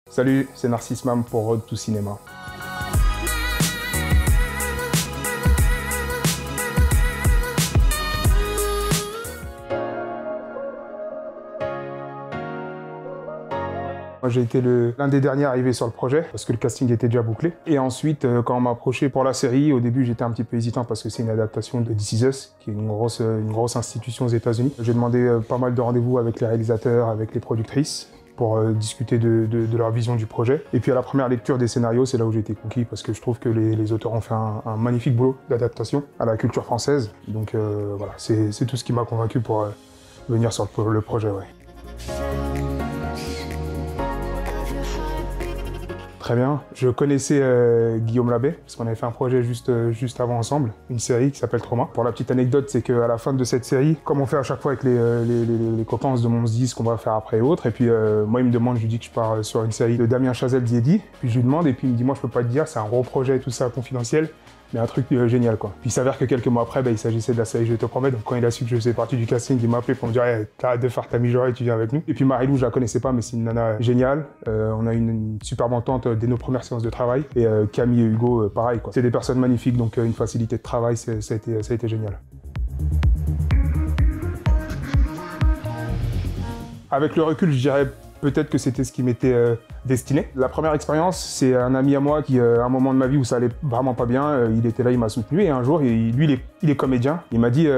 Salut, c'est Narcisse Mam pour Road to Cinéma. J'ai été l'un des derniers arrivés sur le projet parce que le casting était déjà bouclé. Et ensuite, quand on m'a approché pour la série, au début j'étais un petit peu hésitant parce que c'est une adaptation de This Is Us, qui est une grosse institution aux États-Unis. J'ai demandé pas mal de rendez-vous avec les réalisateurs, avec les productrices, pour discuter de leur vision du projet. Et puis à la première lecture des scénarios, c'est là où j'ai été conquis parce que je trouve que les auteurs ont fait un magnifique boulot d'adaptation à la culture française. Donc voilà, c'est tout ce qui m'a convaincu pour venir sur le projet. Ouais. Très bien. Je connaissais Guillaume Labbé, parce qu'on avait fait un projet juste avant ensemble, une série qui s'appelle Trauma. Pour la petite anecdote, c'est qu'à la fin de cette série, comme on fait à chaque fois avec les copains, on se demande ce qu'on va faire après et autres. Et puis moi, il me demande, je lui dis que je pars sur une série de Damien Chazelle-Diedi. Puis je lui demande, et puis il me dit, moi je peux pas te dire, c'est un gros projet, tout ça, confidentiel. Mais un truc génial, quoi. Puis il s'avère que quelques mois après, il s'agissait de la série Je te promets. Donc quand il a su que je faisais partie du casting, il m'a appelé pour me dire hey, t'arrêtes de faire ta mijaurée et tu viens avec nous. Et puis Marie-Lou, je la connaissais pas, mais c'est une nana géniale. On a eu une superbe entente dès nos premières séances de travail. Et Camille et Hugo, pareil, quoi. C'est des personnes magnifiques, donc une facilité de travail, ça a été génial. Avec le recul, je dirais peut-être que c'était ce qui m'était destiné. La première expérience, c'est un ami à moi qui, à un moment de ma vie où ça allait vraiment pas bien, il était là, il m'a soutenu et un jour, lui, il est comédien. Il m'a dit,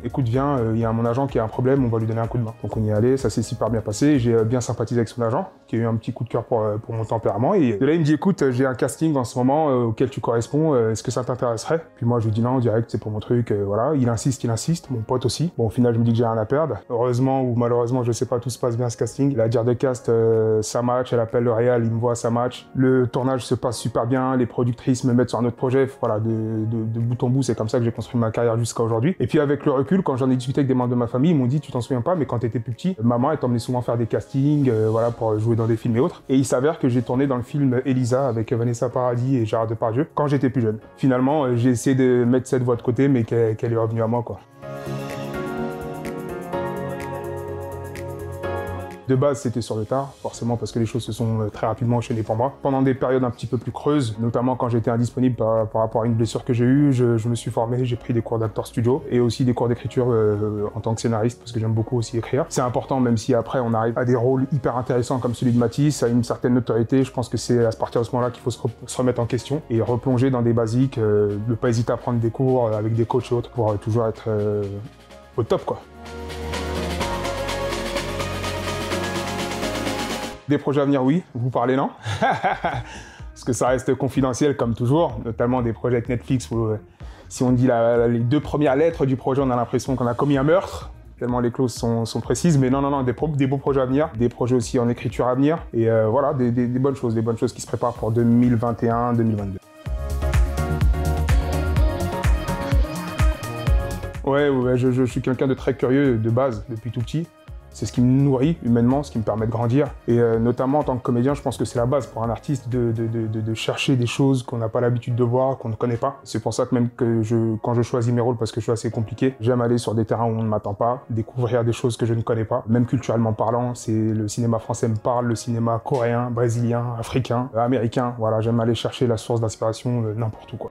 écoute, viens, il y a mon agent qui a un problème, on va lui donner un coup de main. Donc on y est allé, ça s'est super bien passé. J'ai bien sympathisé avec son agent, qui a eu un petit coup de cœur pour mon tempérament. Et de là, il me dit, écoute, j'ai un casting en ce moment auquel tu corresponds, est-ce que ça t'intéresserait? Puis moi, je lui dis non, direct, c'est pour mon truc, voilà. Il insiste, mon pote aussi. Bon, au final, je me dis que j'ai rien à perdre. Heureusement ou malheureusement, je sais pas, tout se passe bien ce casting. La dire de cast, ça match, elle appelle le réal, il me voit, ça match. Le tournage se passe super bien, les productrices me mettent sur un autre projet, voilà, de bout en bout, c'est comme ça que j'ai construit ma carrière jusqu'à aujourd'hui. Et puis avec le recul, quand j'en ai discuté avec des membres de ma famille, ils m'ont dit, tu t'en souviens pas, mais quand t'étais plus petit, maman, elle t'emmenait souvent faire des castings, voilà, pour jouer dans des films et autres. Et il s'avère que j'ai tourné dans le film Elisa avec Vanessa Paradis et Gérard Depardieu quand j'étais plus jeune. Finalement, j'ai essayé de mettre cette voix de côté, mais qu'elle est revenue à moi, quoi. De base, c'était sur le tard, forcément parce que les choses se sont très rapidement enchaînées pour moi. Pendant des périodes un petit peu plus creuses, notamment quand j'étais indisponible par rapport à une blessure que j'ai eue, je me suis formé, j'ai pris des cours d'acteur studio et aussi des cours d'écriture en tant que scénariste parce que j'aime beaucoup aussi écrire. C'est important, même si après on arrive à des rôles hyper intéressants comme celui de Matisse, à une certaine notoriété, je pense que c'est à partir de ce moment-là qu'il faut se remettre en question et replonger dans des basiques, ne pas hésiter à prendre des cours avec des coachs et autres pour toujours être au top, quoi. Des projets à venir, oui. Vous parlez, non? Parce que ça reste confidentiel, comme toujours, notamment des projets avec Netflix où, si on dit les 2 premières lettres du projet, on a l'impression qu'on a commis un meurtre, tellement les clauses sont précises. Mais non, des beaux projets à venir, des projets aussi en écriture à venir. Et voilà, des bonnes choses qui se préparent pour 2021-2022. Ouais, je suis quelqu'un de très curieux de base, depuis tout petit. C'est ce qui me nourrit humainement, ce qui me permet de grandir. Et notamment en tant que comédien, je pense que c'est la base pour un artiste de chercher des choses qu'on n'a pas l'habitude de voir, qu'on ne connaît pas. C'est pour ça que même que quand je choisis mes rôles, parce que je suis assez compliqué, j'aime aller sur des terrains où on ne m'attend pas, découvrir des choses que je ne connais pas. Même culturellement parlant, le cinéma français me parle, le cinéma coréen, brésilien, africain, américain. Voilà, j'aime aller chercher la source d'inspiration n'importe où, quoi.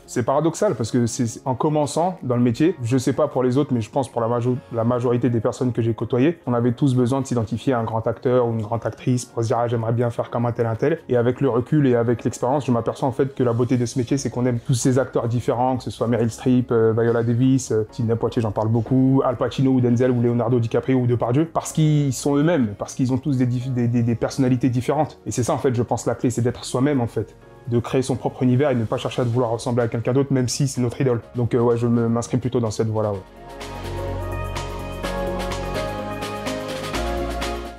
C'est paradoxal parce que c'est en commençant dans le métier, je sais pas pour les autres, mais je pense pour la majorité des personnes que j'ai côtoyées, on avait tous besoin de s'identifier à un grand acteur ou une grande actrice pour se dire ah, j'aimerais bien faire comme un tel. Et avec le recul et avec l'expérience, je m'aperçois en fait que la beauté de ce métier, c'est qu'on aime tous ces acteurs différents, que ce soit Meryl Streep, Viola Davis, Sidney Poitier, j'en parle beaucoup, Al Pacino ou Denzel ou Leonardo DiCaprio ou Depardieu, parce qu'ils sont eux-mêmes, parce qu'ils ont tous des personnalités différentes. Et c'est ça en fait, je pense la clé, c'est d'être soi-même en fait. De créer son propre univers et ne pas chercher à vouloir ressembler à quelqu'un d'autre, même si c'est notre idole. Donc ouais, je m'inscris plutôt dans cette voie-là. Ouais.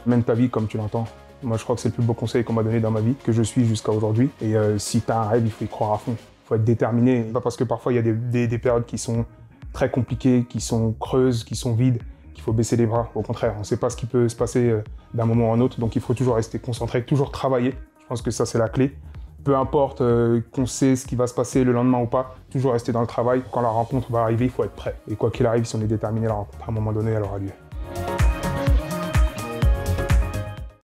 Mène ta vie comme tu l'entends. Moi, je crois que c'est le plus beau conseil qu'on m'a donné dans ma vie, que je suis jusqu'à aujourd'hui. Et si t'as un rêve, il faut y croire à fond. Il faut être déterminé. Pas parce que parfois, il y a des périodes qui sont très compliquées, qui sont creuses, qui sont vides, qu'il faut baisser les bras. Au contraire, on ne sait pas ce qui peut se passer d'un moment à un autre. Donc il faut toujours rester concentré, toujours travailler. Je pense que ça, c'est la clé. Peu importe qu'on sait ce qui va se passer le lendemain ou pas, toujours rester dans le travail. Quand la rencontre va arriver, il faut être prêt. Et quoi qu'il arrive, si on est déterminé, la rencontre, à un moment donné, elle aura lieu.